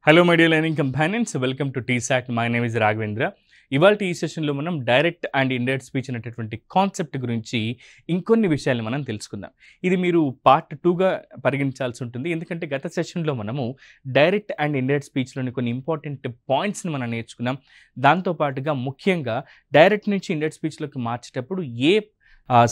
Hello my dear learning companions, welcome to T-SAT. My name is Raghavendra. ఇవాళ ఈ సెషన్లో మనం డైరెక్ట్ అండ్ ఇండైరెక్ట్ స్పీచ్ అనేటటువంటి కాన్సెప్ట్ గురించి ఇంకొన్ని విషయాలు మనం తెలుసుకుందాం. ఇది మీరు పార్ట్ 2గా పరిగణించాల్సి ఉంటుంది. ఎందుకంటే గత సెషన్లో మనము డైరెక్ట్ అండ్ ఇండైరెక్ట్ స్పీచ్లోని కొన్ని ఇంపార్టెంట్ పాయింట్స్ని మనం నేర్చుకున్నాం. దాంతోపాటుగా ముఖ్యంగా డైరెక్ట్ నుంచి ఇండైరెక్ట్ స్పీచ్లోకి మార్చేటప్పుడు ఏ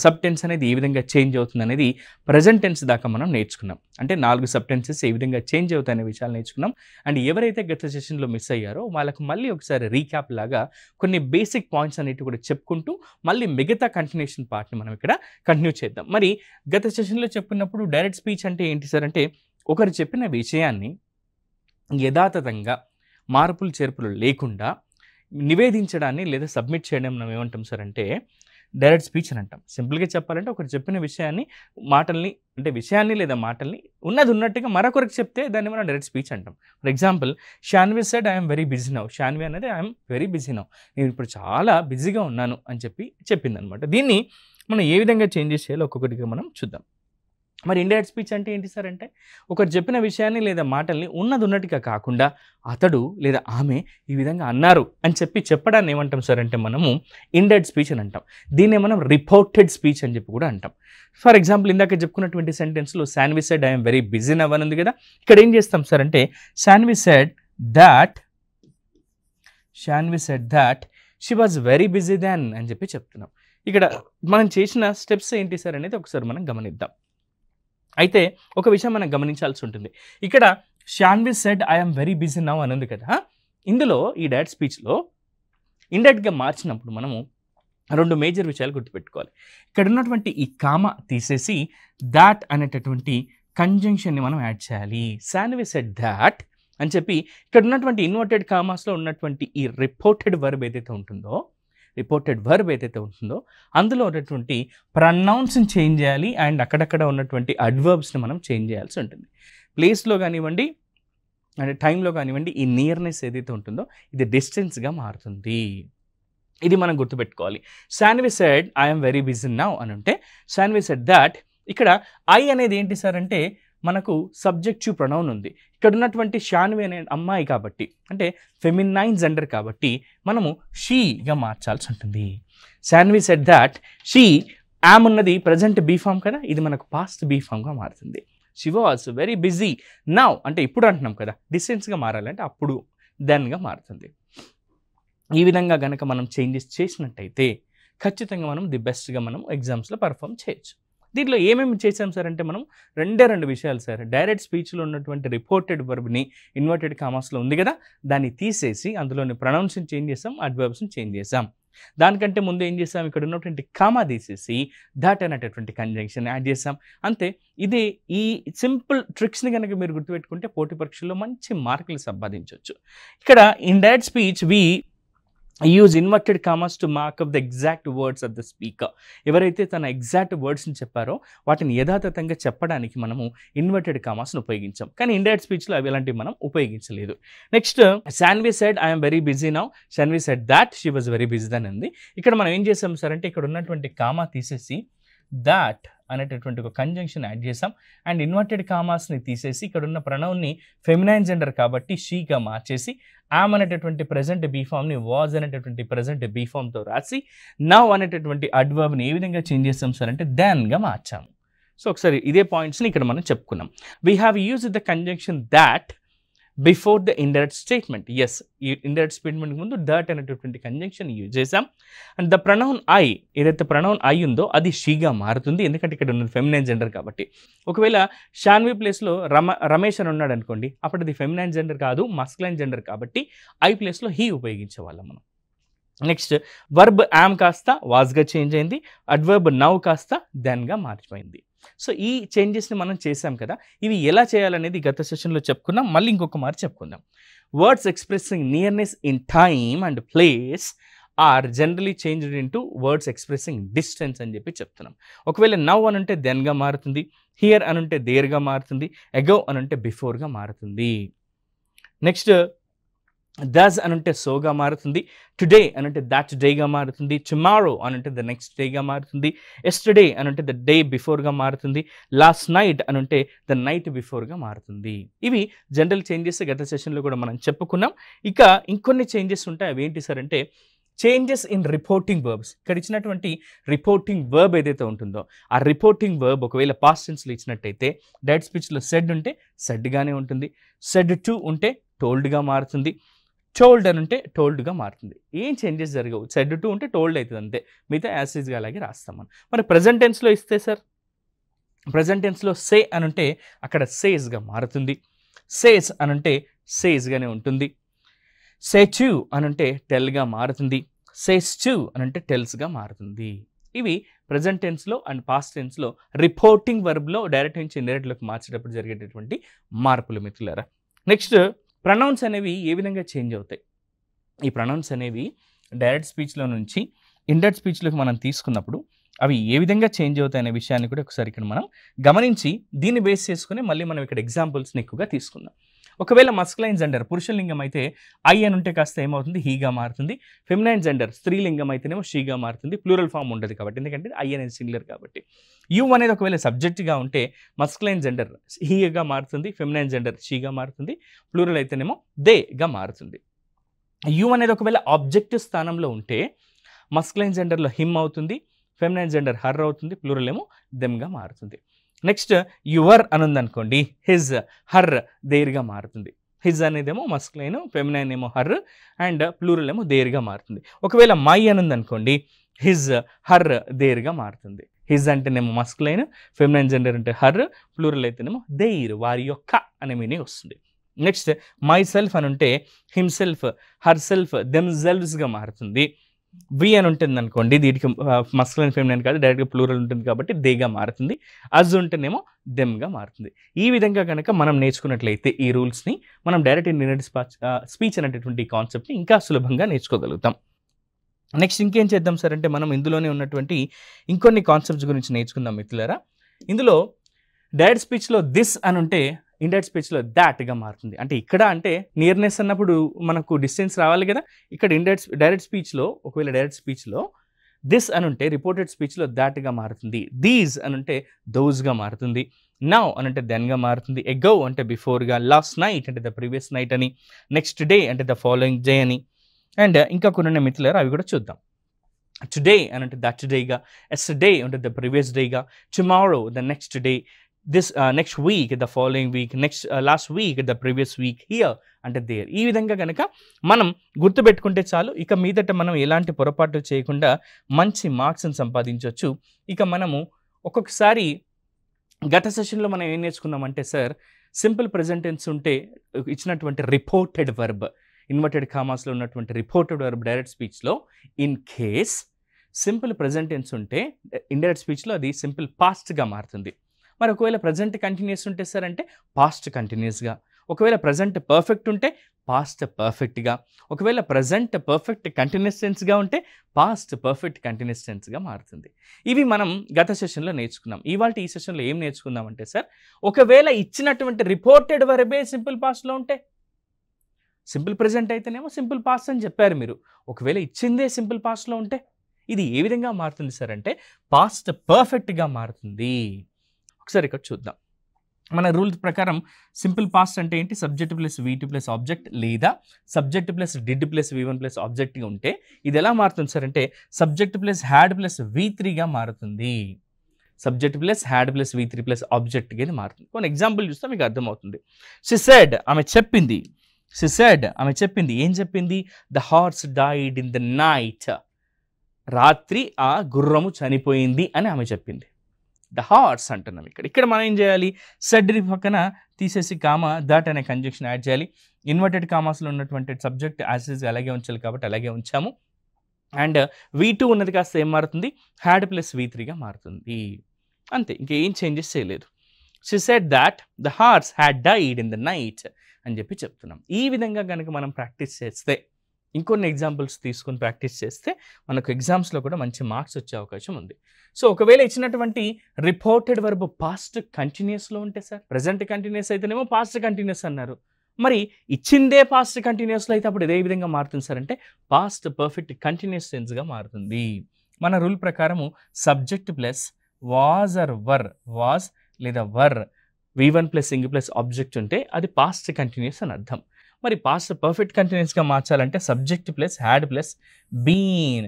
సబ్ టెన్స్ అనేది ఏ విధంగా చేంజ్ అవుతుంది అనేది ప్రజెంట్ టెన్స్ దాకా మనం నేర్చుకున్నాం. అంటే 4 సబ్ టెన్సెస్ ఏ విధంగా చేంజ్ అవుతాయనే విషయాలు నేర్చుకున్నాం. అండ్ ఎవరైతే గత సెషన్లో మిస్ అయ్యారో వాళ్ళకు మళ్ళీ ఒకసారి రీక్యాప్ లాగా కొన్ని బేసిక్ పాయింట్స్ అనేవి కూడా చెప్పుకుంటూ మళ్ళీ మిగతా కంటిన్యూషన్ పార్ట్ని మనం ఇక్కడ కంటిన్యూ చేద్దాం. మరి గత సెషన్లో చెప్పుకున్నప్పుడు డైరెక్ట్ స్పీచ్ అంటే ఏంటి సార్ అంటే, ఒకరు చెప్పిన విషయాన్ని యథాతథంగా మార్పులు చేర్పులు లేకుండా నివేదించడాన్ని లేదా సబ్మిట్ చేయడం మనం ఏమంటాం సార్ అంటే డైరెక్ట్ స్పీచ్ అని అంటాం. సింపుల్గా చెప్పాలంటే ఒకరు చెప్పిన విషయాన్ని లేదా మాటల్ని ఉన్నది ఉన్నట్టుగా మరొకరికి చెప్తే దాన్ని మనం డైరెక్ట్ స్పీచ్ అంటాం. For example, Shanvi said I'm very busy now. Shanvi అనేది ఐఎమ్ వెరీ బిజీ నౌ, నేను ఇప్పుడు చాలా బిజీగా ఉన్నాను అని చెప్పింది అనమాట. దీన్ని మనం ఏ విధంగా చేంజెస్ చేయాలో ఒక్కొక్కటిగా మనం చూద్దాం. మరి ఇండైరెక్ట్ స్పీచ్ అంటే ఏంటి సార్ అంటే, ఒకరు చెప్పిన విషయాన్ని లేదా మాటల్ని ఉన్నది ఉన్నట్టుగా కాకుండా అతడు లేదా ఆమె ఈ విధంగా అన్నారు అని చెప్పడాన్ని ఏమంటాం సార్ అంటే మనము ఇండైరెక్ట్ స్పీచ్ అని అంటాం. దీన్నే మనం రిపోర్టెడ్ స్పీచ్ అని చెప్పి కూడా అంటాం. ఫర్ ఎగ్జాంపుల్, ఇందాక చెప్పుకున్నటువంటి సెంటెన్స్లో Shanvi said I'm very busy now అని ఉంది కదా. ఇక్కడ ఏం చేస్తాం సార్ అంటే Shanvi said that she was very busy then అని చెప్తున్నాం. ఇక్కడ మనం చేసిన స్టెప్స్ ఏంటి సార్ అనేది ఒకసారి మనం గమనిద్దాం. అయితే ఒక విషయం మనం గమనించాల్సి ఉంటుంది. ఇక్కడ Shanvi said I'm very busy now అని ఉంది కదా. ఇందులో ఈ డైరెక్ట్ స్పీచ్లో ఇండైరెక్ట్గా మార్చినప్పుడు మనము 2 మేజర్ విషయాలు గుర్తుపెట్టుకోవాలి. ఇక్కడ ఉన్నటువంటి ఈ కామా తీసేసి దాట్ అనేటటువంటి కంజంక్షన్ని మనం యాడ్ చేయాలి. షాన్వి సెడ్ దాట్ అని చెప్పి ఇక్కడ ఉన్నటువంటి ఇన్వర్టెడ్ కామాస్లో ఉన్నటువంటి ఈ రిపోర్టెడ్ వర్బ్ ఏదైతే ఉంటుందో అందులో ఉన్నటువంటి ప్రనౌన్స్ని చేంజ్ చేయాలి. అండ్ అక్కడక్కడ ఉన్నటువంటి అడ్వర్బ్స్ని మనం చేంజ్ చేయాల్సి ఉంటుంది. ప్లేస్లో కానివ్వండి అంటే టైంలో కానివ్వండి, ఈ నియర్నెస్ ఏదైతే ఉంటుందో ఇది డిస్టెన్స్గా మారుతుంది. ఇది మనం గుర్తుపెట్టుకోవాలి. Shanvi said I'm very busy now అని ఉంటే షాన్వి సెడ్ దాట్, ఇక్కడ ఐ అనేది ఏంటి సార్ అంటే మనకు సబ్జెక్టివ్ ప్రొనౌన్ ఉంది. ఇక్కడ ఉన్నటువంటి షాన్వి అనే అమ్మాయి కాబట్టి, అంటే ఫెమినైన్ జెండర్ కాబట్టి మనము షీగా మార్చాల్సి ఉంటుంది. Shanvi said that she, yam ఉన్నది ప్రజెంట్ బీ ఫామ్ కదా, ఇది మనకు పాస్ట్ బీ ఫామ్గా మారుతుంది. She was very busy now అంటే ఇప్పుడు అంటున్నాం కదా, డిస్టెన్స్గా మారాలంటే అప్పుడు దెన్గా మారుతుంది. ఈ విధంగా కనుక మనం చేంజెస్ చేసినట్టయితే ఖచ్చితంగా మనం ది బెస్ట్గా మనం ఎగ్జామ్స్లో పర్ఫామ్ చేయొచ్చు. దీంట్లో ఏమేమి చేసాం సార్ అంటే మనం 2 విషయాలు సార్. డైరెక్ట్ స్పీచ్లో ఉన్నటువంటి రిపోర్టెడ్ వర్బ్ని ఇన్వర్టెడ్ కామాస్లో ఉంది కదా, దాన్ని తీసేసి అందులోని ప్రొనౌన్స్ని చేంజ్ చేసాం, అడ్వర్బ్స్ని చేంజ్ చేసాం. దానికంటే ముందు ఏం చేసాం, ఇక్కడ ఉన్నటువంటి కామా తీసేసి దాట్ అనేటటువంటి కంజంక్షన్ యాడ్ చేసాం. అంతే. ఇదే ఈ సింపుల్ ట్రిక్స్ని కనుక మీరు గుర్తుపెట్టుకుంటే పోటీ పరీక్షల్లో మంచి మార్కులు సంపాదించవచ్చు. ఇక్కడ in direct speech use inverted commas to mark up the exact words of the speaker. ఎవరైతే తన ఎగ్జాక్ట్ వర్డ్స్ని చెప్పారో వాటిని యథాతథంగా చెప్పడానికి మనము ఇన్వర్టెడ్ కామర్స్ని ఉపయోగించాం. కానీ ఇండైరెక్ట్ స్పీచ్లో అవి ఎలాంటివి మనం ఉపయోగించలేదు. Next, Shanvi said I'm very busy now, Shanvi said that she was very busy అని ఉంది. ఇక్కడ మనం ఏం చేసాం సార్ అంటే ఇక్కడ ఉన్నటువంటి కామా తీసేసి దాట్ అనేటటువంటి ఒక కంజంక్షన్ యాడ్ చేసాం. అండ్ ఇన్వర్టెడ్ కామాస్ని తీసేసి ఇక్కడ ఉన్న ప్రొనౌన్ని ఫెమినైన్ జెండర్ కాబట్టి షీగా మార్చేసి యామ్ అనేటటువంటి ప్రెజెంట్ బీ ఫామ్ని వాజ్ అనేటటువంటి ప్రెజెంట్ బీ ఫామ్తో రాసి నవ్ అనేటటువంటి అడ్వర్బ్ని ఏ విధంగా చేంజ్ చేస్తాం సార్ అంటే దెన్గా మార్చాము. సో ఒకసారి ఇదే పాయింట్స్ని ఇక్కడ మనం చెప్పుకున్నాం. We have used the conjunction that before the indirect statement. Yes, ఈ ఇండైరెక్ట్ స్టేట్మెంట్ ముందు దట్ అనేటటువంటి కంజంక్షన్ యూజ్ చేసాం. అండ్ ద ప్రొనౌన్ ఐ, ఏదైతే ప్రొనౌన్ ఐ ఉందో అది షీగా మారుతుంది, ఎందుకంటే ఇక్కడ ఉన్నది ఫెమినైన్ జెండర్ కాబట్టి. ఒకవేళ షాన్వి ప్లేస్లో రమేష్ అని ఉన్నాడు అనుకోండి, అప్పుడు అది ఫెమినైన్ జెండర్ కాదు, మస్కులైన్ జెండర్ కాబట్టి ఐ ప్లేస్లో హీ ఉపయోగించేవాళ్ళం మనం. నెక్స్ట్, వర్బ్ యామ్ కాస్త వాజ్గా చేంజ్ అయింది, అడ్వర్బ్ నవ్ కాస్త దెన్గా మారిపోయింది. సో ఈ చేంజెస్ని మనం చేసాం కదా. ఇవి ఎలా చేయాలనేది గత సెషన్లో చెప్పుకున్నాం, మళ్ళీ ఇంకొక మారి చెప్పుకుందాం. Words expressing nearness in time and place are generally changed into words expressing distance అని చెప్తున్నాం. ఒకవేళ నవ్ అని ఉంటే దెన్గా మారుతుంది, హియర్ అని ఉంటే దేర్గా మారుతుంది, అగో అని ఉంటే బిఫోర్గా మారుతుంది. నెక్స్ట్, దస్ అనంటే సోగా మారుతుంది. టుడే అనంటే దట్ డేగా మారుతుంది. టుమారో అనంటే ద నెక్స్ట్ డేగా మారుతుంది. ఎస్టర్డే అనంటే ద డే బిఫోర్గా మారుతుంది. లాస్ట్ నైట్ అనంటే ద నైట్ బిఫోర్గా మారుతుంది. ఇవి జనరల్ చేంజెస్ గత సెషన్లో కూడా మనం చెప్పుకున్నాం. ఇక ఇంకొన్ని చేంజెస్ ఉంటాయి. అవి ఏంటి సార్ అంటే చేంజెస్ ఇన్ రిపోర్టింగ్ వర్బ్స్. ఇక్కడ ఇచ్చినటువంటి రిపోర్టింగ్ వర్బ్ ఏదైతే ఉంటుందో ఆ రిపోర్టింగ్ వర్బ్ ఒకవేళ పాస్ట్ టెన్స్లో ఇచ్చినట్టయితే డైరెక్ట్ స్పీచ్లో సెడ్ ఉంటే సెడ్గానే ఉంటుంది. సెడ్ టు ఉంటే టోల్డ్గా మారుతుంది. టోల్డ్ అని ఉంటే టోల్డ్గా మారుతుంది. ఏం చేంజెస్ జరగవు. సెడ్ టు ఉంటే టోల్డ్ అవుతుంది అంతే. మిగతా యాసిడ్గా అలాగే రాస్తాం మనం. మరి ప్రజెంట్ టెన్స్లో ఇస్తే సార్ ప్రజెంట్ టెన్స్లో సే అని ఉంటే అక్కడ సేస్గా మారుతుంది. సేస్ అని ఉంటే సేస్గానే ఉంటుంది. సే టు అని అంటే టెల్గా మారుతుంది. సేస్ టు అని అంటే టెల్స్గా మారుతుంది. ఇవి ప్రజెంట్ టెన్స్లో అండ్ పాస్ట్ టెన్స్లో రిపోర్టింగ్ వర్బ్లో డైరెక్ట్ నుంచి ఇండైరెక్ట్లోకి మార్చేటప్పుడు జరిగేటటువంటి మార్పులు మిత్రులారా. నెక్స్ట్ ప్రొనౌన్స్ అనేవి ఏ విధంగా చేంజ్ అవుతాయి. ఈ ప్రొనౌన్స్ అనేవి డైరెక్ట్ స్పీచ్లో నుంచి ఇండైరెక్ట్ స్పీచ్లోకి మనం తీసుకున్నప్పుడు అవి ఏ విధంగా చేంజ్ అవుతాయి అనే విషయాన్ని కూడా ఒకసారి ఇక్కడ మనం గమనించి దీన్ని బేస్ చేసుకుని మళ్ళీ మనం ఇక్కడ ఎగ్జాంపుల్స్ని ఎక్కువగా తీసుకుందాం. ఒకవేళ మస్కులైన్ జెండర్ పురుషలింగం అయితే ఐ అని ఉంటే కాస్త ఏమవుతుంది హీగా మారుతుంది. ఫెమినైన్ జెండర్ స్త్రీలింగం అయితేనేమో షీగా మారుతుంది. ప్లూరల్ ఫామ్ ఉండదు కాబట్టి, ఎందుకంటే ఐ అనేది సింగులర్ కాబట్టి. యు అనేది ఒకవేళ సబ్జెక్ట్గా ఉంటే మస్కులైన్ జెండర్ హీగా మారుతుంది. ఫెమినైన్ జెండర్ షీగా మారుతుంది. ప్లూరల్ అయితేనేమో దేగా మారుతుంది. యు అనేది ఒకవేళ ఆబ్జెక్టివ్ స్థానంలో ఉంటే మస్కులైన్ జెండర్లో హిమ్ అవుతుంది. ఫెమినైన్ జెండర్ హర్ అవుతుంది. ప్లూరల్ ఏమో దెమ్గా మారుతుంది. నెక్స్ట్ యువర్ అని ఉందనుకోండి హిజ్ హర్ దేర్గా మారుతుంది. హిజ్ అనేదేమో మస్కులైన్, ఫెమినైన్ ఏమో హర్ అండ్ ప్లూరల్ ఏమో దేర్గా మారుతుంది. ఒకవేళ మై అని ఉందనుకోండి హిజ్ హర్ దేర్గా మారుతుంది. హిజ్ అంటేనేమో మస్కులైన్, ఫెమినైన్ జెండర్ అంటే హర్, ప్లూరల్ అయితేనేమో దేర్ వారి యొక్క అనే మీనింగ్ వస్తుంది. నెక్స్ట్ మై సెల్ఫ్ అని ఉంటే హిమ్సెల్ఫ్, హర్ సెల్ఫ్, దెమ్ సెల్వ్స్గా మారుతుంది. వి అని ఉంటుంది అనుకోండి దీనికి మస్కులైన్ ఫెమినైన్ కాదు డైరెక్ట్గా ప్లూరల్ ఉంటుంది కాబట్టి దేగా మారుతుంది. అజ్ ఉంటేనేమో దెమ్గా మారుతుంది. ఈ విధంగా కనుక మనం నేర్చుకున్నట్లయితే ఈ రూల్స్ని మనం డైరెక్ట్ ఇండైరెక్ట్ స్పీచ్ అనేటటువంటి కాన్సెప్ట్ని ఇంకా సులభంగా నేర్చుకోగలుగుతాం. నెక్స్ట్ ఇంకేం చేద్దాం సార్ అంటే మనం ఇందులోనే ఉన్నటువంటి ఇంకొన్ని కాన్సెప్ట్స్ గురించి నేర్చుకుందాం మిత్రులారా. ఇందులో డైరెక్ట్ స్పీచ్లో దిస్ అని ఉంటే ఇండైరెక్ట్ స్పీచ్లో దాట్గా మారుతుంది. అంటే ఇక్కడ అంటే నియర్నెస్ అన్నప్పుడు మనకు డిస్టెన్స్ రావాలి కదా. ఇక్కడ డైరెక్ట్ స్పీచ్లో ఒకవేళ డైరెక్ట్ స్పీచ్లో దిస్ అని ఉంటే రిపోర్టెడ్ స్పీచ్లో దాట్గా మారుతుంది. దీస్ అని ఉంటే దోస్గా మారుతుంది. నౌ అని అంటే దెన్గా మారుతుంది. ఎగో అంటే బిఫోర్గా, లాస్ట్ నైట్ అంటే ద ప్రీవియస్ నైట్ అని, నెక్స్ట్ డే అంటే ద ఫాలోయింగ్ డే అని. అండ్ ఇంకా కొన్ని మిత్రులారా అవి కూడా చూద్దాం. టుడే అని అంటే దట్ డేగా, ఎస్టర్డే అంటే ద ప్రీవియస్ డేగా, tomorrow the next day, this next week the following week, next last week the previous week, here అంటే there. ఈ విధంగా కనుక మనం గుర్తుపెట్టుకుంటే చాలు. ఇక మీదట మనం ఎలాంటి పొరపాటు చేయకుండా మంచి మార్క్స్ని సంపాదించవచ్చు. ఇక మనము ఒక్కొక్కసారి గత సెషన్లో మనం ఏం నేర్చుకున్నామంటే సార్ సింపుల్ ప్రెజెంట్ టెన్స్ ఉంటే ఇచ్చినటువంటి రిపోర్టెడ్ వర్బ్ ఇన్వర్టెడ్ కామాస్లో ఉన్నటువంటి రిపోర్టెడ్ వర్బ్ డైరెక్ట్ స్పీచ్లో in case simple present tense ఉంటే ఇండైరెక్ట్ స్పీచ్లో అది సింపుల్ పాస్ట్గా మారుతుంది. మరి ఒకవేళ ప్రజెంట్ కంటిన్యూస్ ఉంటే సార్ అంటే పాస్ట్ కంటిన్యూస్గా, ఒకవేళ ప్రజెంట్ పర్ఫెక్ట్ ఉంటే పాస్ట్ పర్ఫెక్ట్గా, ఒకవేళ ప్రజెంట్ పర్ఫెక్ట్ కంటిన్యూస్ టెన్స్గా ఉంటే పాస్ట్ పర్ఫెక్ట్ కంటిన్యూస్ టెన్స్గా మారుతుంది. ఇవి మనం గత సెషన్లో నేర్చుకున్నాం. ఇవాళ ఈ సెషన్లో ఏం నేర్చుకుందామంటే సార్ ఒకవేళ ఇచ్చినటువంటి రిపోర్టెడ్ వర్బే సింపుల్ పాస్ట్లో ఉంటే, సింపుల్ ప్రజెంట్ అయితేనేమో సింపుల్ పాస్ట్ అని చెప్పారు మీరు, ఒకవేళ ఇచ్చిందే సింపుల్ పాస్ట్లో ఉంటే ఇది ఏ విధంగా మారుతుంది సార్ అంటే పాస్ట్ పర్ఫెక్ట్గా మారుతుంది. ఒకసారి ఇక్కడ చూద్దాం. మన రూల్స్ ప్రకారం సింపుల్ పాస్ట్ అంటే ఏంటి, subject plus V2 plus object లేదా subject plus did plus V1 plus ఆబ్జెక్ట్గా ఉంటే ఇది ఎలా మారుతుంది సార్ అంటే సబ్జెక్ట్ ప్లస్ హ్యాడ్ ప్లస్ V3గా మారుతుంది. Subject plus had plus V3 plus ఆబ్జెక్ట్గా ఇది మారుతుంది. కొన్ని ఎగ్జాంపుల్ చూస్తే మీకు అర్థమవుతుంది. షీ సెడ్ ఆమె చెప్పింది, షీ సెడ్ ఆమె చెప్పింది, ఏం చెప్పింది, the horse died in the night, రాత్రి ఆ గుర్రము చనిపోయింది అని ఆమె చెప్పింది. ద హార్స్ అంటున్నాం. ఇక్కడ మనం ఏం చేయాలి, సెడ్ పక్కన తీసేసి కామా దట్ అనే కంజంక్షన్ యాడ్ చేయాలి. ఇన్వర్టెడ్ కామాస్లో ఉన్నటువంటి సబ్జెక్ట్ యాజ్ ఇస్ అలాగే ఉంచాలి కాబట్టి అలాగే ఉంచాము. అండ్ V2 ఉన్నది కాస్త ఏం మారుతుంది, హ్యాడ్ ప్లస్ V3గా మారుతుంది. అంతే, ఇంకేం చేంజెస్ చేయలేదు. She said that the horse had died in the night అని చెప్పి చెప్తున్నాం. ఈ విధంగా కనుక మనం ప్రాక్టీస్ చేస్తే, ఇంకొన్ని ఎగ్జాంపుల్స్ తీసుకొని ప్రాక్టీస్ చేస్తే మనకు ఎగ్జామ్స్లో కూడా మంచి మార్క్స్ వచ్చే అవకాశం ఉంది. సో ఒకవేళ ఇచ్చినటువంటి రిపోర్టెడ్ వర్బ్ పాస్ట్ కంటిన్యూస్లో ఉంటే సార్, ప్రజెంట్ కంటిన్యూస్ అయితేనేమో పాస్ట్ కంటిన్యూస్ అన్నారు, మరి ఇచ్చిందే పాస్ట్ కంటిన్యూస్లో అయితే అప్పుడు ఇదే విధంగా మారుతుంది సార్ అంటే పాస్ట్ పర్ఫెక్ట్ కంటిన్యూస్ టెన్స్గా మారుతుంది. మన రూల్ ప్రకారము subject plus was or were, was లేదా were V1 plus ing plus object ఉంటే అది పాస్ట్ కంటిన్యూస్ అని అర్థం. మరి పాస్ట్ పర్ఫెక్ట్ కంటిన్యూస్గా మార్చాలంటే subject plus had plus been,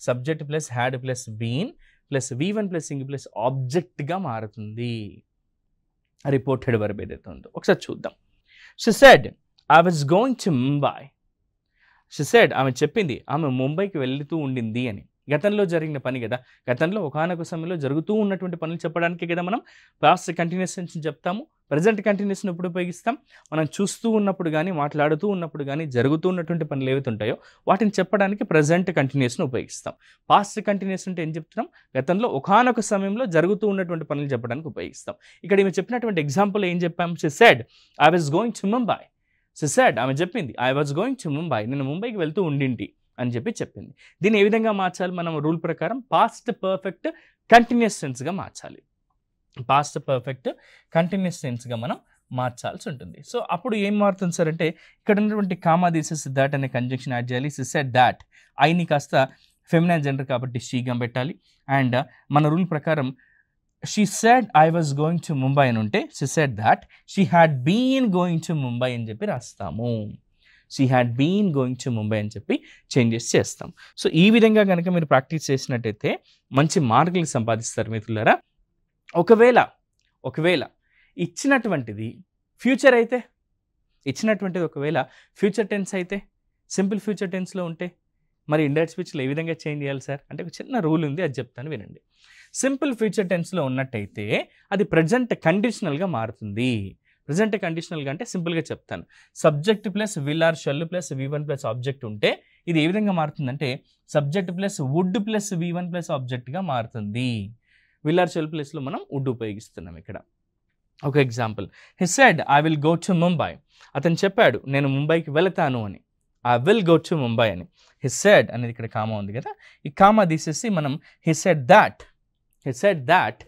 subject plus had plus been plus V1 plus ing plus ఆబ్జెక్ట్గా మారుతుంది. రిపోర్టెడ్ వర్బ్ ఏదైతే ఉందో ఒకసారి చూద్దాం. She said I was going to Mumbai. She said ఆమె చెప్పింది ఆమె ముంబైకి వెళ్తూ ఉండింది అని. గతంలో జరిగిన పని కదా, గతంలో ఒకానొక సమయంలో జరుగుతూ ఉన్నటువంటి పనులు చెప్పడానికి కదా మనం పాస్ట్ కంటిన్యూస్ టెన్స్ చెప్తాము. ప్రజెంట్ కంటిన్యూస్ని ఎప్పుడు ఉపయోగిస్తాం? మనం చూస్తూ ఉన్నప్పుడు కానీ మాట్లాడుతూ ఉన్నప్పుడు కానీ జరుగుతూ ఉన్నటువంటి పనులు ఏవైతే ఉంటాయో వాటిని చెప్పడానికి ప్రజెంట్ కంటిన్యూస్ని ఉపయోగిస్తాం. పాస్ట్ కంటిన్యూస్ అంటే ఏం చెప్తున్నాం? గతంలో ఒకానొక సమయంలో జరుగుతూ ఉన్నటువంటి పనులు చెప్పడానికి ఉపయోగిస్తాం. ఇక్కడ ఈమె చెప్పినటువంటి ఎగ్జాంపుల్ ఏం చెప్పాం? She said I was going to Mumbai. She said ఆమె చెప్పింది I was going to Mumbai, నేను ముంబైకి వెళ్తూ ఉండింటి అని చెప్పి చెప్పింది. దీన్ని ఏ విధంగా మార్చాలి? మనం రూల్ ప్రకారం పాస్ట్ పర్ఫెక్ట్ కంటిన్యూస్ టెన్స్గా మార్చాలి. పాస్ట్ పర్ఫెక్ట్ కంటిన్యూస్ టెన్స్గా మనం మార్చాల్సి ఉంటుంది. సో అప్పుడు ఏం మారుతుంది సార్ అంటే ఇక్కడ ఉన్నటువంటి కామా తీసేసి దాట్ అనే కంజంక్షన్ యాడ్ చేయాలి. షీ సెడ్ దాట్, ఐని కాస్త ఫెమినైన్ జెండర్ కాబట్టి షీగా పెట్టాలి. అండ్ మన రూల్ ప్రకారం she said I was going to Mumbai అని ఉంటే she said that she had been going to Mumbai అని చెప్పి రాస్తాము. She had been going to Mumbai అని చెప్పి చేంజెస్ చేస్తాం. సో ఈ విధంగా కనుక మీరు ప్రాక్టీస్ చేసినట్టయితే మంచి మార్కులు సంపాదిస్తారు మిత్రులారా. ఒకవేళ ఇచ్చినటువంటిది ఫ్యూచర్ అయితే, ఇచ్చినటువంటిది ఒకవేళ ఫ్యూచర్ టెన్స్ అయితే, సింపుల్ ఫ్యూచర్ టెన్స్లో ఉంటే మరి ఇండైరెక్ట్ స్పీచ్లో ఏ విధంగా చేంజ్ చేయాలి సార్ అంటే ఒక చిన్న రూల్ ఉంది, అది చెప్తాను వినండి. సింపుల్ ఫ్యూచర్ టెన్స్లో ఉన్నట్టయితే అది ప్రజెంట్ కండిషనల్గా మారుతుంది. ప్రజెంట్ కండిషనల్గా అంటే సింపుల్గా చెప్తాను. Subject plus will or shall plus V1 plus object ఉంటే ఇది ఏ విధంగా మారుతుందంటే subject plus would plus V1 plus ఆబ్జెక్ట్గా మారుతుంది. విల్ ఆర్ షెల్ ప్లస్లో మనం వుడ్ ఉపయోగిస్తున్నాం ఇక్కడ. ఒక example, he said I will go to Mumbai. అతను చెప్పాడు నేను ముంబైకి వెళతాను అని. I will go to Mumbai అని. హి సెడ్ అనేది ఇక్కడ కామా ఉంది కదా, ఈ కామా తీసేసి మనం he said that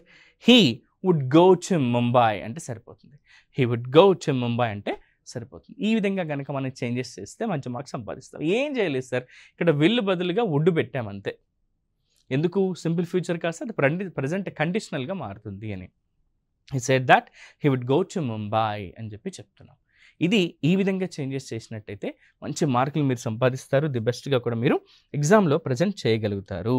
he would go to Mumbai అంటే సరిపోతుంది. He would go to Mumbai అంటే సరిపోతుంది. ఈ విధంగా కనుక మనం చేంజెస్ చేస్తే మంచి మార్క్స్ సంపాదిస్తాం. ఏం చేయలేదు సార్, ఇక్కడ విల్ బదులుగా వుడ్ పెట్టామంతే. ఎందుకు? సింపుల్ ఫ్యూచర్ కాస్త అది ప్రజెంట్ కండిషనల్గా మారుతుంది అని. He said that he would go to Mumbai అని చెప్పి చెప్తున్నాం. ఇది ఈ విధంగా చేంజెస్ చేసినట్టయితే మంచి మార్కులు మీరు సంపాదిస్తారు. ది బెస్ట్గా కూడా మీరు ఎగ్జామ్లో ప్రజెంట్ చేయగలుగుతారు.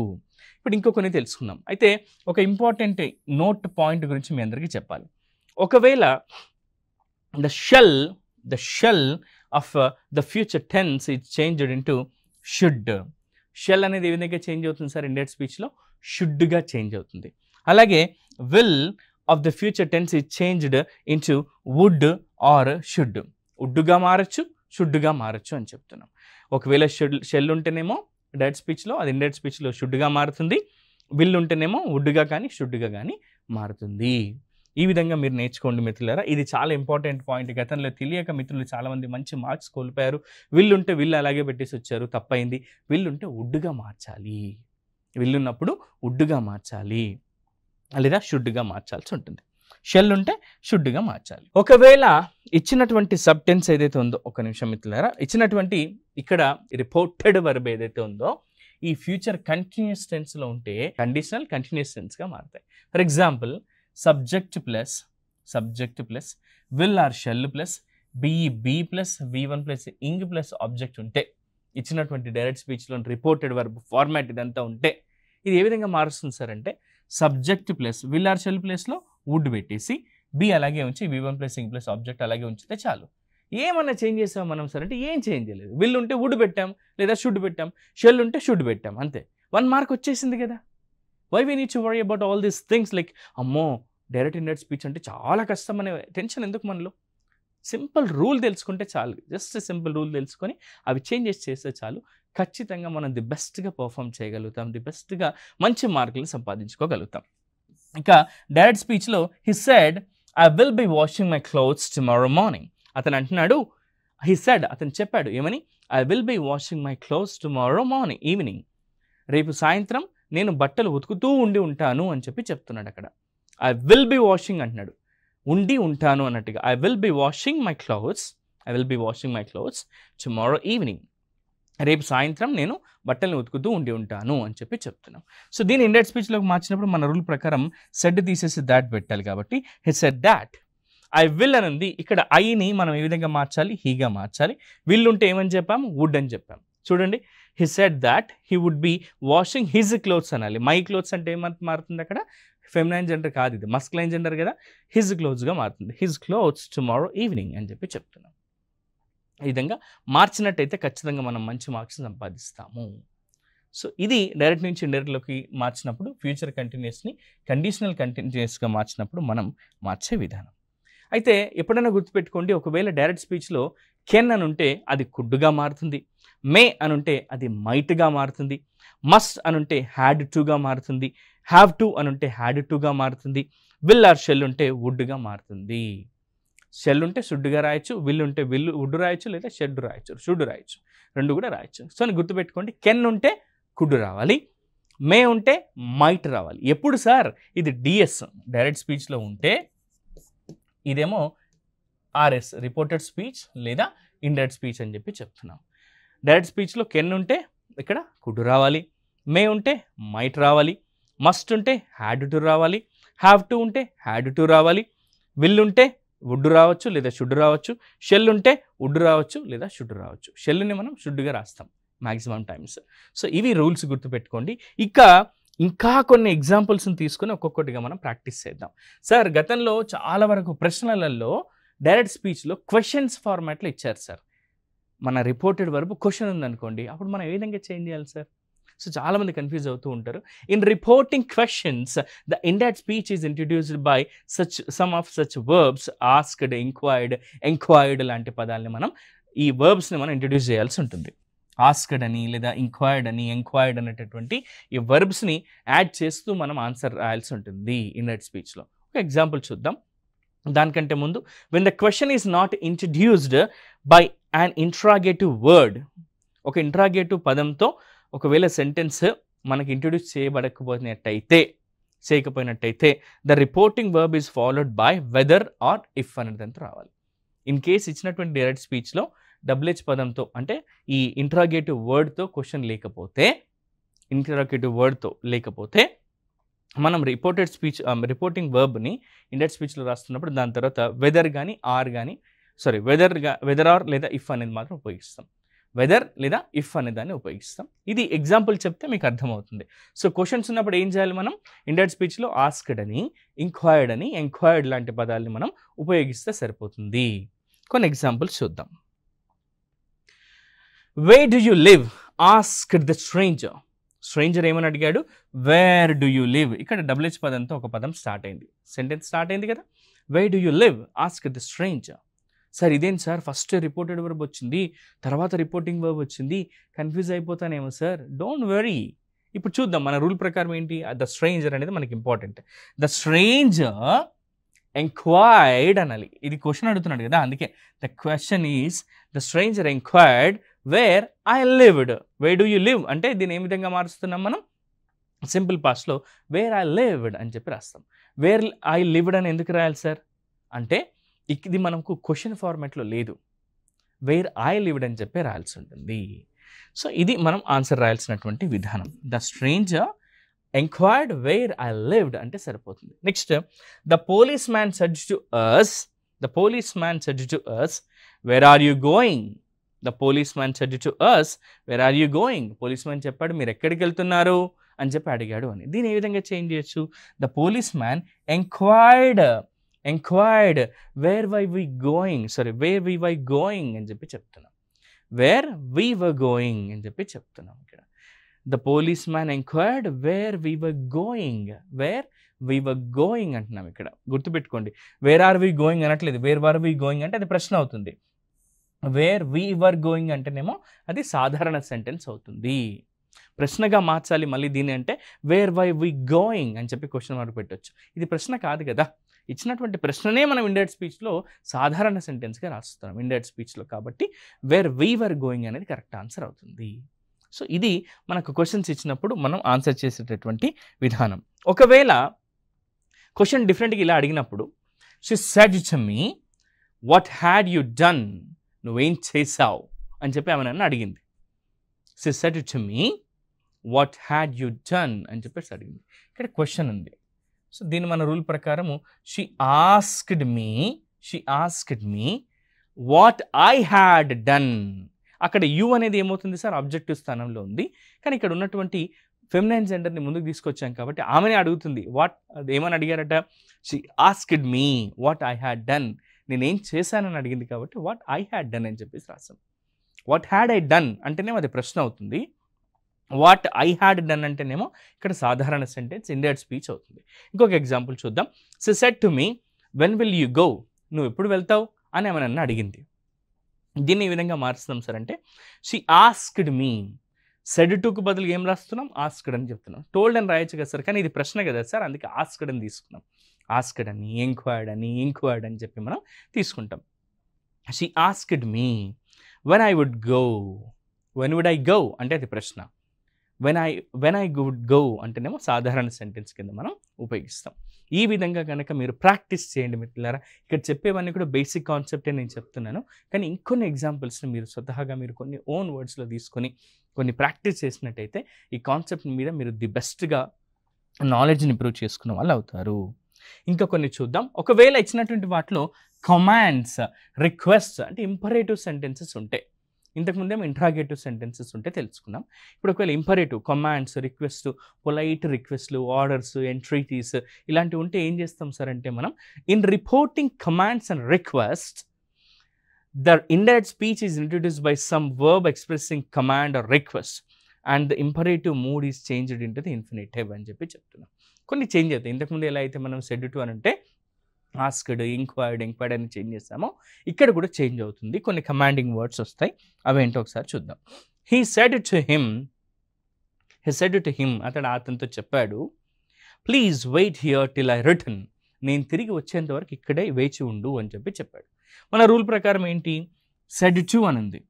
ఇప్పుడు ఇంకో కొన్ని తెలుసుకుందాం. అయితే ఒక ఇంపార్టెంట్ నోట్ పాయింట్ గురించి మీ అందరికీ చెప్పాలి. ఒకవేళ the shell of the future tense is changed into should. Shall అనేది ఏ విధంగా చేంజ్ అవుతుంది సార్? ఇండైరెక్ట్ స్పీచ్లో షుడ్గా చేంజ్ అవుతుంది. అలాగే will of the future tense is changed into would or should. వుడ్గా మారచ్చు, షుడ్గా మారచ్చు అని చెప్తున్నాం. ఒకవేళ షెల్ ఉంటేనేమో డైరెక్ట్ స్పీచ్లో అది ఇండైరెక్ట్ స్పీచ్లో షుడ్గా మారుతుంది. విల్ ఉంటేనేమో వుడ్గా కానీ షుడ్గా కానీ మారుతుంది. ఈ విధంగా మీరు నేర్చుకోండి మిత్రులారా. ఇది చాలా ఇంపార్టెంట్ పాయింట్. గతంలో తెలియక మిత్రులు చాలామంది మంచి మార్క్స్ కోల్పోయారు. విల్ ఉంటే విల్ అలాగే పెట్టేసి వచ్చారు, తప్పైంది. విల్ ఉంటే వుడ్గా మార్చాలి. విల్ ఉన్నప్పుడు వుడ్గా మార్చాలి లేదా షుడ్గా మార్చాల్సి ఉంటుంది. షెల్ ఉంటే షుడ్గా మార్చాలి. ఒకవేళ ఇచ్చినటువంటి సబ్ టెన్స్ ఏదైతే ఉందో, ఒక నిమిషం మిత్రులారా, ఇచ్చినటువంటి ఇక్కడ రిపోర్టెడ్ వర్బ్ ఏదైతే ఉందో ఈ ఫ్యూచర్ కంటిన్యూస్ టెన్స్లో ఉంటే కండిషనల్ కంటిన్యూస్ టెన్స్గా మారుతాయి. For example subject plus will or shall plus be plus V1 plus ing plus object ఉంటే ఇచ్చినటువంటి డైరెక్ట్ స్పీచ్లో రిపోర్టెడ్ వర్బ్ ఫార్మాట్ ఇదంతా ఉంటే ఇది ఏ విధంగా మారుస్తుంది సార్ అంటే subject plus will or shall ప్లేస్లో వుడ్ పెట్టేసి బి అలాగే ఉంచి V1 plus ing plus object అలాగే ఉంచితే చాలు. ఏమన్నా చేంజ్ చేసాం మనం సార్ అంటే ఏం చేంజ్ చేయలేదు. విల్ ఉంటే వుడ్ పెట్టాం లేదా షుడ్ పెట్టాం, షెల్ ఉంటే షుడ్ పెట్టాం, అంతే. 1 మార్క్ వచ్చేసింది కదా. Why we need to worry about all these things like అమ్మో డైరెక్ట్ ఇండైరెక్ట్ స్పీచ్ అంటే చాలా కష్టం అనే టెన్షన్ ఎందుకు మనలో? సింపుల్ రూల్ తెలుసుకుంటే చాలు. జస్ట్ సింపుల్ రూల్ తెలుసుకొని అవి చేంజెస్ చేస్తే చాలు. ఖచ్చితంగా మనం ది బెస్ట్గా పర్ఫామ్ చేయగలుగుతాం, ది బెస్ట్గా మంచి మార్కులను సంపాదించుకోగలుగుతాం. ఇక డైరెక్ట్ స్పీచ్లో he said I will be washing my clothes tomorrow morning. అతను అంటున్నాడు, హి సెడ్ అతను చెప్పాడు ఏమని? I will be washing my clothes tomorrow morning, evening, రేపు సాయంత్రం నేను బట్టలు ఉతుకుతూ ఉంటాను అని చెప్పి చెప్తున్నాడు. అక్కడ ఐ విల్ బి వాషింగ్ అంటున్నాడు, ఉంటాను అన్నట్టుగా. I will be washing my clothes I will be washing my clothes tomorrow evening. రేపు సాయంత్రం నేను బట్టల్ని ఉతుకుతూ ఉంటాను అని చెప్పి చెప్తున్నాం. సో దీన్ని ఇండైరెక్ట్ స్పీచ్లోకి మార్చినప్పుడు మన రూల్ ప్రకారం సెడ్ తీసేసి దాట్ పెట్టాలి. కాబట్టి హి సెడ్ దాట్. ఐ విల్ అని ఉంది. ఇక్కడ ఐని మనం ఏ విధంగా మార్చాలి? హీగా మార్చాలి. విల్ ఉంటే ఏమని చెప్పాము? వుడ్ అని చెప్పాము. చూడండి, he said that he would be washing his clothes అనాలి. మై క్లోత్స్ అంటే ఏమంత మారుతుంది? అక్కడ ఫెమినైన్ జెండర్ కాదు, ఇది మస్కులైన్ జెండర్ కదా. హిజ్ క్లోత్స్గా మారుతుంది. హిజ్ క్లోత్స్ టుమారో ఈవినింగ్ అని చెప్పి చెప్తున్నాం. ఈ విధంగా మార్చినట్టయితే ఖచ్చితంగా మనం మంచి మార్క్స్ సంపాదిస్తాము. సో ఇది డైరెక్ట్ నుంచి ఇండైరెక్ట్లోకి మార్చినప్పుడు, ఫ్యూచర్ కంటిన్యూస్ని కండిషనల్ కంటిన్యూస్గా మార్చినప్పుడు మనం మార్చే విధానం. అయితే ఎప్పుడైనా గుర్తుపెట్టుకోండి, ఒకవేళ డైరెక్ట్ స్పీచ్లో కెన్ అని ఉంటే అది కుడ్డుగా మారుతుంది, మే అని ఉంటే అది మైట్గా మారుతుంది, మస్ట్ అని ఉంటే హ్యాడ్ టుగా మారుతుంది, హ్యావ్ టు అని ఉంటే హ్యాడ్ టుగా మారుతుంది, విల్ ఆర్ షెల్ ఉంటే వుడ్గా మారుతుంది. షెల్ ఉంటే షుడ్గా రాయొచ్చు, విల్ ఉంటే వుడ్ రాయొచ్చు, లేదా షెడ్ రాయొచ్చు, షుడ్ రాయొచ్చు, రెండు కూడా రాయొచ్చు. సో గుర్తుపెట్టుకోండి, కెన్ ఉంటే కుడ్ రావాలి, మే ఉంటే మైట్ రావాలి. ఎప్పుడు సార్? ఇది డిఎస్ డైరెక్ట్ స్పీచ్లో ఉంటే, ఇదేమో ఆర్ఎస్ రిపోర్టెడ్ స్పీచ్ లేదా ఇండైరెక్ట్ స్పీచ్ అని చెప్పి చెప్తున్నాం. డైరెక్ట్ స్పీచ్లో కెన్ ఉంటే ఇక్కడ కుడ్ రావాలి, మే ఉంటే మైట్ రావాలి, మస్ట్ ఉంటే హ్యాడ్ టు రావాలి, హ్యావ్ టు ఉంటే హ్యాడ్ టు రావాలి, విల్ ఉంటే వుడ్ రావచ్చు లేదా షుడ్ రావచ్చు, షెల్ ఉంటే వుడ్ రావచ్చు లేదా షుడ్ రావచ్చు. షెల్ని మనం షుడ్గా రాస్తాం మ్యాక్సిమం టైమ్స్. సో ఇవి రూల్స్ గుర్తుపెట్టుకోండి. ఇంకా కొన్ని ఎగ్జాంపుల్స్ని తీసుకొని ఒక్కొక్కటిగా మనం ప్రాక్టీస్ చేద్దాం. సార్ గతంలో చాలా వరకు ప్రశ్నలలో డైరెక్ట్ స్పీచ్లో క్వశ్చన్స్ ఫార్మాట్లో ఇచ్చారు సార్. మన రిపోర్టెడ్ వరకు క్వశ్చన్ ఉందనుకోండి, అప్పుడు మనం ఏ విధంగా చేంజ్ చేయాలి సార్? సో చాలామంది కన్ఫ్యూజ్ అవుతూ ఉంటారు. In reporting questions the indirect speech is introduced by some of such verbs, asked, enquired లాంటి పదాలని మనం, ఈ వర్బ్స్ని మనం ఇంట్రడ్యూస్ చేయాల్సి ఉంటుంది. ఆస్క్డ్ అని లేదా ఇంక్వైర్డ్ అని, ఎంక్వైర్డ్ అనేటటువంటి ఈ వర్బ్స్ని యాడ్ చేస్తూ మనం ఆన్సర్ రాయాల్సి ఉంటుంది ఇండైరెక్ట్ స్పీచ్లో. ఒక ఎగ్జాంపుల్ చూద్దాం. దానికంటే ముందు, when the question is not introduced by an interrogative word, ఒక ఇంట్రాగేటివ్ పదంతో ఒకవేళ సెంటెన్స్ మనకి ఇంట్రడ్యూస్ చేయకపోయినట్టయితే the reporting verb is followed by whether or if అనేదంతా రావాలి. ఇన్ కేస్ ఇచ్చినటువంటి డైరెక్ట్ స్పీచ్లో డబ్ల్యూహెచ్ పదంతో, అంటే ఈ ఇంట్రాగేటివ్ వర్డ్తో క్వశ్చన్ లేకపోతే మనం రిపోర్టింగ్ వర్బ్ని ఇండైరెక్ట్ స్పీచ్లో రాస్తున్నప్పుడు దాని తర్వాత వెదర్ కానీ వెదర్ ఆర్ లేదా ఇఫ్ అనేది మాత్రం ఉపయోగిస్తాం. వెదర్ లేదా ఇఫ్ అనే దాన్ని ఉపయోగిస్తాం. ఇది ఎగ్జాంపుల్ చెప్తే మీకు అర్థమవుతుంది. సో క్వశ్చన్స్ ఉన్నప్పుడు ఏం చేయాలి? మనం ఇండైరెక్ట్ స్పీచ్లో ఆస్క్డ్ అని, ఇంక్వైర్డ్ అని, ఎంక్వైర్డ్ లాంటి పదాలని మనం ఉపయోగిస్తే సరిపోతుంది. కొన్ని ఎగ్జాంపుల్స్ చూద్దాం. Wear do you live? Asked the stranger. Stranger ఏమని అడిగాడు? Wear do you live. ఇక్కడ డబ్ల్యూహెచ్ పదంతో ఒక పదం స్టార్ట్ అయింది, సెంటెన్స్ స్టార్ట్ అయింది కదా. Wear do you live? Asked the stranger. Sir ఇదేం సార్, ఫస్ట్ రిపోర్టెడ్ వర్బ్ వచ్చింది, తర్వాత రిపోర్టింగ్ వర్బ్ వచ్చింది, కన్ఫ్యూజ్ అయిపోతానేమో సార్. డోంట్ వరీ, ఇప్పుడు చూద్దాం మన రూల్ ప్రకారం ఏంటి. ద స్ట్రేంజర్ అనేది మనకి ఇంపార్టెంట్. ద స్ట్రేంజర్ ఎంక్వైర్డ్ అనాలి. ఇది క్వశ్చన్ అడుగుతున్నాడు కదా, అందుకే the question is the stranger enquired where I lived. Where do you live అంటే దీన్ని ఏ విధంగా మారుస్తున్నాం మనం? సింపుల్ పాస్ట్లో వేర్ ఐ లివ్డ్ అని చెప్పి రాస్తాం. వేర్ ఐ లివ్డ్ అని ఎందుకు రాయాలి సార్ అంటే, ఇది మనకు క్వశ్చన్ ఫార్మాట్లో లేదు, వేర్ ఐ లివ్డ్ అని చెప్పి రాయాల్సి ఉంటుంది. సో ఇది మనం ఆన్సర్ రాయాల్సినటువంటి విధానం. The stranger enquired where I lived అంటే సరిపోతుంది. Next, the police man said to us where are you going. The police man said to us where are you going. Police man చెప్పాడు మీరు ఎక్కడికి వెళ్తున్నారు అని చెప్పి అడిగాడు అని. దీన్ని ఏ విధంగా చేంజ్ చేయొచ్చు? The police man enquired where why we going అని చెప్పి చెప్తున్నాం. వేర్ వీ వర్ గోయింగ్ అని చెప్పి చెప్తున్నాం ఇక్కడ. The police man enquired where we were going అంటున్నాం ఇక్కడ. గుర్తుపెట్టుకోండి, వేర్ ఆర్ వీ గోయింగ్ అనట్లేదు, వేర్ వర్ వీ గోయింగ్ అంటే అది ప్రశ్న అవుతుంది. వేర్ వీ వర్ గోయింగ్ అంటేనేమో అది సాధారణ సెంటెన్స్ అవుతుంది. ప్రశ్నగా మార్చాలి మళ్ళీ దీన్ని అంటే వేర్ వై వి గోయింగ్ అని చెప్పి క్వశ్చన్ మార్క్ పెట్టవచ్చు. ఇది ప్రశ్న కాదు కదా, ఇచ్చినటువంటి ప్రశ్ననే మనం ఇండైరెక్ట్ స్పీచ్లో సాధారణ సెంటెన్స్గా రాస్తున్నాం ఇండైరెక్ట్ స్పీచ్లో. కాబట్టి వేర్ వీ వర్ గోయింగ్ అనేది కరెక్ట్ ఆన్సర్ అవుతుంది. సో ఇది మనకు క్వశ్చన్స్ ఇచ్చినప్పుడు మనం ఆన్సర్ చేసేటటువంటి విధానం. ఒకవేళ క్వశ్చన్ డిఫరెంట్గా ఇలా అడిగినప్పుడు, she said to me what had you done నువ్వేం చేసావు అని చెప్పి ఆమె నన్ను అడిగింది. She said to me what had you done అని చెప్పేసి అడిగింది. ఇక్కడ క్వశ్చన్ ఉంది. సో దీని మన రూల్ ప్రకారము she asked me what I had done. అక్కడ యూ అనేది ఏమవుతుంది సార్, ఆబ్జెక్టివ్ స్థానంలో ఉంది. కానీ ఇక్కడ ఉన్నటువంటి ఫెమినైన్ జెండర్ని ముందుకు తీసుకొచ్చాం కాబట్టి ఆమెనే అడుగుతుంది. వాట్ ఏమని అడిగారట, she asked me what I had done, నేనేం చేశానని అడిగింది కాబట్టి వాట్ ఐ హ్యాడ్ డన్ అని చెప్పేసి రాసాం. వాట్ హ్యాడ్ ఐ డన్ అంటేనేమో అది ప్రశ్న అవుతుంది. వాట్ ఐ హ్యాడ్ డన్ అంటేనేమో ఇక్కడ సాధారణ సెంటెన్స్, ఇండైరెక్ట్ స్పీచ్ అవుతుంది. ఇంకొక ఎగ్జాంపుల్ చూద్దాం. She said to me when will you go, నువ్వు ఎప్పుడు వెళ్తావు అని ఆమె నన్ను అడిగింది. దీన్ని ఈ విధంగా మారుస్తాం సార్ అంటే షీ ఆస్క్డ్ మీ, సెడ్ టుకు బదులు ఏం రాస్తున్నాం, ఆస్క్డ్ అని చెప్తున్నాం. టోల్డ్ అని రాయొచ్చు కదా సార్, కానీ ఇది ప్రశ్న కదా సార్, అందుకే ఆస్క్డ్ అని తీసుకున్నాం. ఆస్క్డ్ అని, ఎంక్వైర్డ్ అని చెప్పి మనం తీసుకుంటాం. She asked me when I would go, when would I go అంటే అది ప్రశ్న. వెన్ ఐ వుడ్ గో అంటేనేమో సాధారణ సెంటెన్స్ కింద మనం ఉపయోగిస్తాం. ఈ విధంగా కనుక మీరు ప్రాక్టీస్ చేయండి మిత్రులారా. ఇక్కడ చెప్పేవన్నీ కూడా బేసిక్ కాన్సెప్టే నేను చెప్తున్నాను, కానీ ఇంకొన్ని ఎగ్జాంపుల్స్ని మీరు స్వతహాగా మీరు కొన్ని ఓన్ వర్డ్స్లో తీసుకొని కొన్ని ప్రాక్టీస్ చేసినట్టయితే ఈ కాన్సెప్ట్ మీద మీరు ది బెస్ట్గా నాలెడ్జ్ని ఇంప్రూవ్ చేసుకున్న వాళ్ళు అవుతారు. ఇంకా కొన్ని చూద్దాం. ఒకవేళ ఇచ్చినటువంటి వాటిలో కమాండ్స్, రిక్వెస్ట్ అంటే ఇంపరేటివ్ సెంటెన్సెస్ ఉంటాయి. ఇంతకుముందేమో ఇంట్రాగేటివ్ సెంటెన్సెస్ ఉంటే తెలుసుకున్నాం. ఇప్పుడు ఒకవేళ ఇంపరేటివ్, కమాండ్స్, రిక్వెస్ట్, పొలైట్ రిక్వెస్ట్లు, ఆర్డర్స్, ఎంట్రీటీస్ ఇలాంటివి ఉంటే ఏం చేస్తాం సార్ అంటే మనం in reporting commands and request the indirect speech is introduced by some verb expressing command or request and the imperative mood is changed into the infinitive అని చెప్పి చెప్తున్నాం. కొన్ని చేంజ్ అవుతాయి. ఇంతకుముందు ఎలా అయితే మనం సెడ్ టు అని అంటే ఆస్క్డ్, ఎంక్వైర్డ్ అని చేంజ్ చేస్తామో ఇక్కడ కూడా చేంజ్ అవుతుంది. కొన్ని కమాండింగ్ వర్డ్స్ వస్తాయి, అవేంటో ఒకసారి చూద్దాం. హీ సెడ్ టు హిమ్ అతనితో చెప్పాడు, please wait here till I return, నేను తిరిగి వచ్చేంత వరకు ఇక్కడే వేచి ఉండు అని చెప్పి చెప్పాడు. మన రూల్ ప్రకారం ఏంటి, సెడ్ టు అని ఉంది,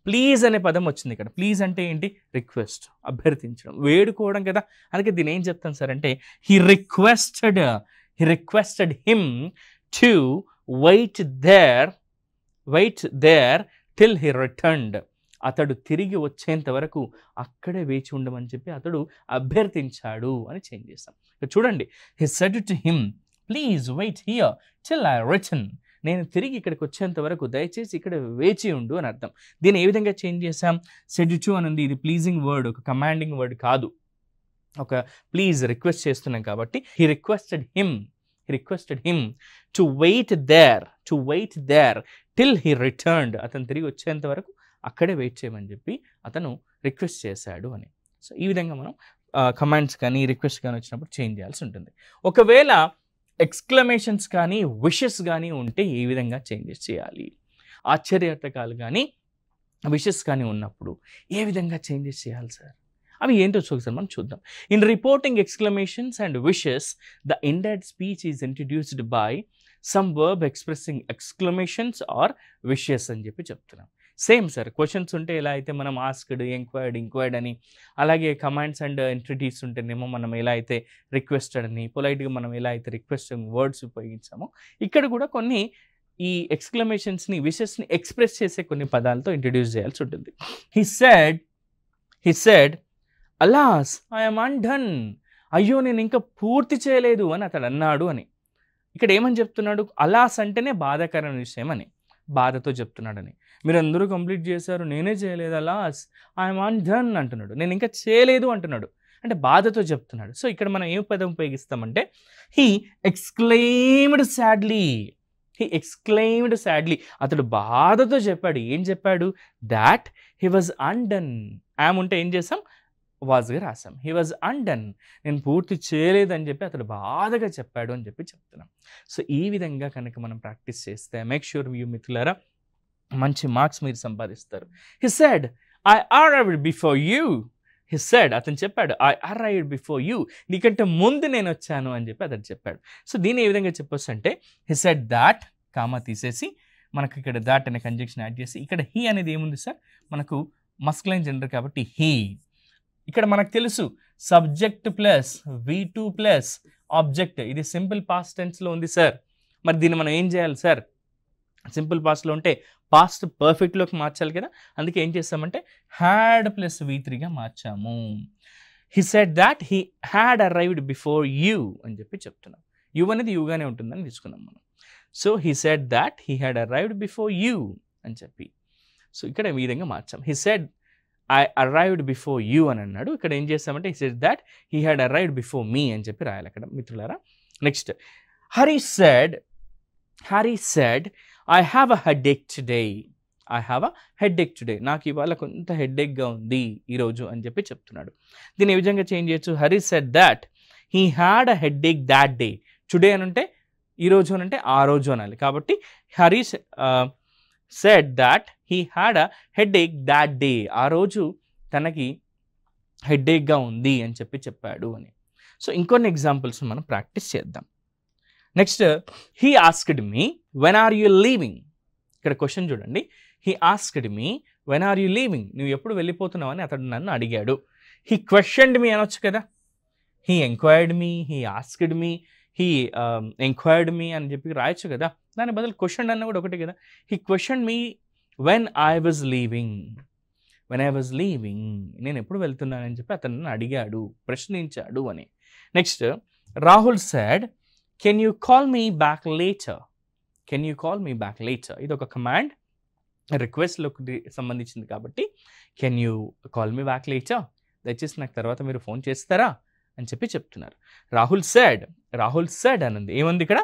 ప్లీజ్ అనే పదం వచ్చింది ఇక్కడ. ప్లీజ్ అంటే ఏంటి, రిక్వెస్ట్, అభ్యర్థించడం, వేడుకోవడం కదా. అందుకే దీని ఏం చెప్తాను సార్ అంటే he requested him to wait there till he returned, అతడు తిరిగి వచ్చేంత వరకు అక్కడే వేచి ఉండమని చెప్పి అతడు అభ్యర్థించాడు అని చేంజ్ చేస్తాం. చూడండి, he said to him please wait here till I return, నేను తిరిగి ఇక్కడికి వచ్చేంత వరకు దయచేసి ఇక్కడ వేచి ఉండు అని అర్థం. దీన్ని ఏ విధంగా చేంజ్ చేసాం, సెడ్ టు అని ఉంది, ఇది ప్లీజింగ్ వర్డ్, ఒక కమాండింగ్ వర్డ్ కాదు, ఒక ప్లీజ్ రిక్వెస్ట్ చేస్తున్నాం కాబట్టి he requested him to wait there till he returned, అతను తిరిగి వచ్చేంత వరకు అక్కడే వెయిట్ చేయమని చెప్పి అతను రిక్వెస్ట్ చేశాడు అని. సో ఈ విధంగా మనం కమాండ్స్ కానీ రిక్వెస్ట్ కానీ వచ్చినప్పుడు చేంజ్ చేయాల్సి ఉంటుంది. ఒకవేళ ఎక్స్క్లమేషన్స్ కానీ విషెస్ కానీ ఉంటే ఏ విధంగా చేంజెస్ చేయాలి, ఆశ్చర్యార్థకాలు కానీ విషెస్ కానీ ఉన్నప్పుడు ఏ విధంగా చేంజెస్ చేయాలి సార్, అవి ఏంటో ఒకసారి మనం చూద్దాం. In reporting exclamations and wishes the indirect speech is introduced by some verb expressing exclamations or wishes అని చెప్పి చెప్తున్నాం. సేమ్ సార్, క్వశ్చన్స్ ఉంటే ఎలా అయితే మనం ఆస్క్డ్, ఎంక్వైర్డ్ అని, అలాగే కమాండ్స్ అండ్ ఎంట్రిటీస్ ఉంటేనేమో మనం ఎలా అయితే రిక్వెస్టెడ్ అని, పొలైట్గా మనం ఎలా అయితే రిక్వెస్టింగ్ వర్డ్స్ ఉపయోగించామో ఇక్కడ కూడా కొన్ని ఈ ఎక్స్క్లమేషన్స్ని, విషెస్ని ఎక్స్ప్రెస్ చేసే కొన్ని పదాలతో ఇంట్రడ్యూస్ చేయాల్సి ఉంటుంది. హీ సెడ్ అలాస్ ఐఎమ్ అన్డన్, అయ్యో నేను ఇంకా పూర్తి చేయలేదు అని అతడు అన్నాడు అని. ఇక్కడ ఏమని చెప్తున్నాడు, అలాస్ అంటేనే బాధాకరమైన విషయం అని, బాధతో చెప్తున్నాడని. మీరు అందరూ కంప్లీట్ చేశారు, నేనే చేయలేదు, అలాస్ ఐఎమ్ అన్డన్ అంటున్నాడు, నేను ఇంకా చేయలేదు అంటున్నాడు, అంటే బాధతో చెప్తున్నాడు. సో ఇక్కడ మనం ఏం పదం ఉపయోగిస్తామంటే హీ ఎక్స్క్లెయిమ్డ్ సాడ్లీ, అతడు బాధతో చెప్పాడు. ఏం చెప్పాడు, that he was undone, yam ఉంటే ఏం చేసాం, వాజ్గా రాసాం. హీ వాజ్ అన్డన్, నేను పూర్తి చేయలేదని చెప్పి అతడు బాధగా చెప్పాడు అని చెప్పి చెప్తున్నాం. సో ఈ విధంగా కనుక మనం ప్రాక్టీస్ చేస్తే మేక్ ష్యూర్ యూ మిత్రులారా మంచి మార్క్స్ మీరు సంపాదిస్తారు. He said I arrived before you, he said అతను చెప్పాడు ఐ అరైవ్డ్ బిఫోర్ యూ, నీకంటే ముందు నేను వచ్చాను అని చెప్పి అతను చెప్పాడు. సో దీన్ని ఏ విధంగా చెప్పొచ్చు అంటే హీ సెడ్ దాట్, కామా తీసేసి మనకు ఇక్కడ దాట్ అనే కంజంక్షన్ యాడ్ చేసి, ఇక్కడ హీ అనేది ఏముంది సార్, మనకు మస్కులైన్ జెండర్ కాబట్టి హీ. ఇక్కడ మనకు తెలుసు subject plus V2 plus object, ఇది సింపుల్ పాస్ట్ టెన్స్లో ఉంది సార్. మరి దీన్ని మనం ఏం చేయాలి సార్, సింపుల్ పాస్ట్లో ఉంటే పాస్ట్ పర్ఫెక్ట్లోకి మార్చాలి కదా, అందుకే ఏం చేస్తామంటే హ్యాడ్ ప్లస్ V3గా మార్చాము. He said that he had arrived before you అని చెప్పి చెప్తున్నాం. యూ అనేది యూగానే ఉంటుందని తీసుకున్నాం మనం. So he said that he had arrived before you అని చెప్పి, సో ఇక్కడ ఈ విధంగా మార్చాం. He said I arrived before you అని అన్నాడు. ఇక్కడ ఏం చేస్తామంటే he said that he had arrived before me అని చెప్పి రాయాలి అక్కడ మిత్రులారా. Next Hari said I have a headache today. I have a headache today. నాకు ఇవాళ కొంత హెడేక్గా ఉంది ఈరోజు అని చెప్పి చెప్తున్నాడు. దీన్ని ఏ విధంగా చేంజ్ చేయొచ్చు? Hari said that he had a headache that day. Today అని అంటే ఈరోజు అని అంటే ఆ రోజు అనాలి. కాబట్టి Hari said that he had a headache that day. ఆ రోజు తనకి హెడేక్గా ఉంది అని చెప్పి చెప్పాడు అని. సో ఇంకొన్ని ఎగ్జాంపుల్స్ మనం ప్రాక్టీస్ చేద్దాం. Next he asked me when are you leaving. ఇక్కడ క్వశ్చన్ చూడండి. He asked me when are you leaving. నువ్వు ఎప్పుడు వెళ్ళిపోతున్నావు అని అతడు నన్ను అడిగాడు. హీ క్వశ్చన్డ్ మీ అనొచ్చు కదా. He enquired me, he asked me, he enquired me అని చెప్పి రాయొచ్చు కదా. దాని బదులు క్వశ్చన్ అన్న కూడా ఒకటే కదా. He question me when I was leaving. నేను ఎప్పుడు వెళ్తున్నానని చెప్పి అతను నన్ను అడిగాడు, ప్రశ్నించాడు అని. Next Rahul said can you call me back later. ఇది ఒక కమాండ్, రిక్వెస్ట్లోకి సంబంధించింది కాబట్టి can you call me back later, దయచేసి నాకు తర్వాత మీరు ఫోన్ చేస్తారా అని చెప్పి చెప్తున్నారు. రాహుల్ సెడ్ అనంది. ఏముంది ఇక్కడ?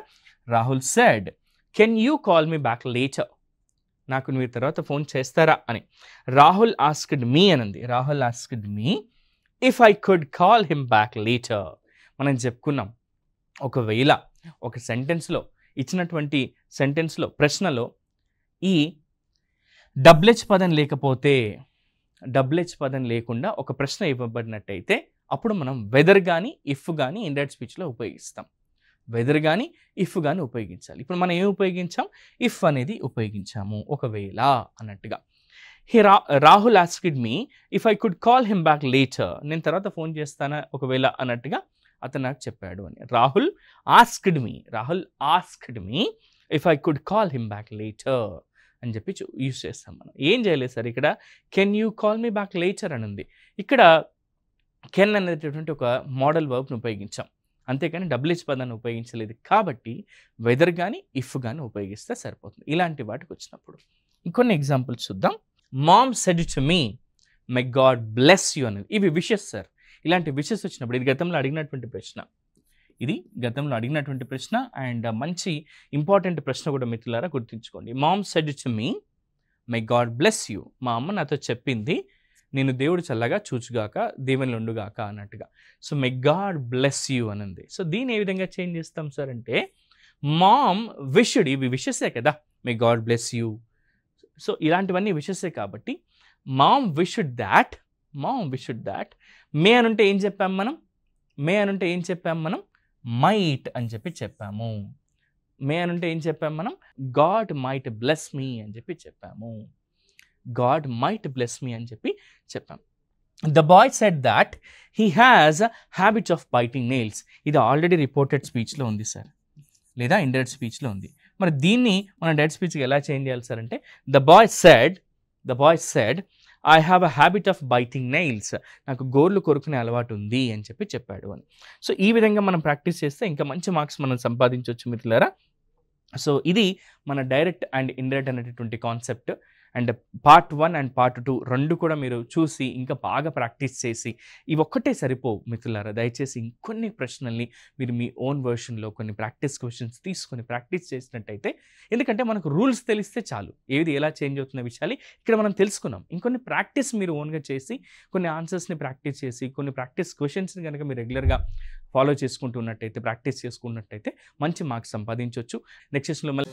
Rahul said can you call me back later, నాకు మీరు తర్వాత ఫోన్ చేస్తారా అని. రాహుల్ ఆస్క్డ్ మీ అనంది. Rahul asked me if I could call him back later. మనం చెప్పుకున్నాం, ఒకవేళ ఒక సెంటెన్స్లో ఇచ్చినటువంటి సెంటెన్స్లో ప్రశ్నలో ఈ డబ్ల్యూహెచ్ పదం లేకపోతే, డబ్ల్యూహెచ్ పదం లేకుండా ఒక ప్రశ్న ఇవ్వబడినట్టయితే అప్పుడు మనం వెదర్ కానీ ఇఫ్ కానీ ఇండైరెక్ట్ స్పీచ్లో ఉపయోగిస్తాం. వెదర్ కానీ ఇఫ్ కానీ ఉపయోగించాలి. ఇప్పుడు మనం ఏమి ఉపయోగించాం? ఇఫ్ అనేది ఉపయోగించాము, ఒకవేళ అన్నట్టుగా. Rahul asked me if I could call him back later. నేను తర్వాత ఫోన్ చేస్తానా ఒకవేళ అన్నట్టుగా అతను నాకు చెప్పాడు అని. Rahul asked me if I could call him back later అని చెప్పి యూజ్ చేస్తాం మనం. ఏం చేయలేదు సార్ ఇక్కడ can you call me back later అని ఉంది. ఇక్కడ కెన్ అనేటటువంటి ఒక మోడల్ వర్బ్ను ఉపయోగించాం, అంతేకాని డబ్ల్యూహెచ్ పదాన్ని ఉపయోగించలేదు. కాబట్టి వెదర్ కానీ ఇఫ్ కానీ ఉపయోగిస్తే సరిపోతుంది ఇలాంటి వాటికి వచ్చినప్పుడు. ఇంకొన్ని ఎగ్జాంపుల్స్ చూద్దాం. Mom said to me may God bless you అనేది. ఇవి విషెస్ సార్. ఇలాంటి విషెస్ వచ్చినప్పుడు ఇది గతంలో అడిగినటువంటి ప్రశ్న, అండ్ మంచి ఇంపార్టెంట్ ప్రశ్న కూడా మిత్రులారా గుర్తుంచుకోండి. Mom said to me may God bless you. మా అమ్మ నాతో చెప్పింది నేను దేవుడు చల్లగా చూచుగాక, దీవెనలు ఉండుగాక అన్నట్టుగా. So may God bless you అనంది. సో దీన్ని ఏ విధంగా చేంజ్ చేస్తాం సార్ అంటే మామ్ విష్డ్, ఇవి విషెసే కదా, మే గాడ్ బ్లెస్ యూ. సో ఇలాంటివన్నీ విషెసే కాబట్టి మామ్ విష్డ్ దాట్. మే అనుంటే ఏం చెప్పాం మనం? మైట్ అని చెప్పి చెప్పాము. మే అనుంటే ఏం చెప్పాం మనం? గాడ్ మైట్ బ్లెస్ మీ అని చెప్పి చెప్పాము. The boy said that he has a habit of biting nails. ఇది ఆల్రెడీ రిపోర్టెడ్ స్పీచ్లో ఉంది సార్, లేదా ఇండైరెక్ట్ స్పీచ్లో ఉంది. మరి దీన్ని మనం డైరెక్ట్ స్పీచ్కి ఎలా చేంజ్ చేయాలి సార్ అంటే the boy said I have a habit of biting nails. నాకు గోర్లు కొరుకునే అలవాటు ఉంది అని చెప్పి చెప్పాడు అని. సో ఈ విధంగా మనం ప్రాక్టీస్ చేస్తే ఇంకా మంచి మార్క్స్ మనం సంపాదించవచ్చు మిత్రులారా. సో ఇది మన డైరెక్ట్ అండ్ ఇండైరెక్ట్ అనేటటువంటి concept. And part 1 and part 2 రెండు కూడా మీరు చూసి ఇంకా బాగా ప్రాక్టీస్ చేసి, ఇవి ఒక్కటే సరిపోవు మిత్రులారా. దయచేసి ఇంకొన్ని ప్రశ్నల్ని మీరు మీ ఓన్ వర్షన్లో కొన్ని ప్రాక్టీస్ క్వశ్చన్స్ తీసుకొని ప్రాక్టీస్ చేసినట్టయితే, ఎందుకంటే మనకు రూల్స్ తెలిస్తే చాలు, ఏది ఎలా చేంజ్ అవుతున్న విషయాలు ఇక్కడ మనం తెలుసుకున్నాం. ఇంకొన్ని ప్రాక్టీస్ మీరు ఓన్గా చేసి, కొన్ని ఆన్సర్స్ని ప్రాక్టీస్ చేసి, కొన్ని ప్రాక్టీస్ క్వశ్చన్స్ని కనుక మీరు రెగ్యులర్గా ఫాలో చేసుకుంటున్నట్టయితే, ప్రాక్టీస్ చేసుకున్నట్టయితే మంచి మార్క్స్ సంపాదించవచ్చు. నెక్స్ట్ సెషన్లో మళ్ళీ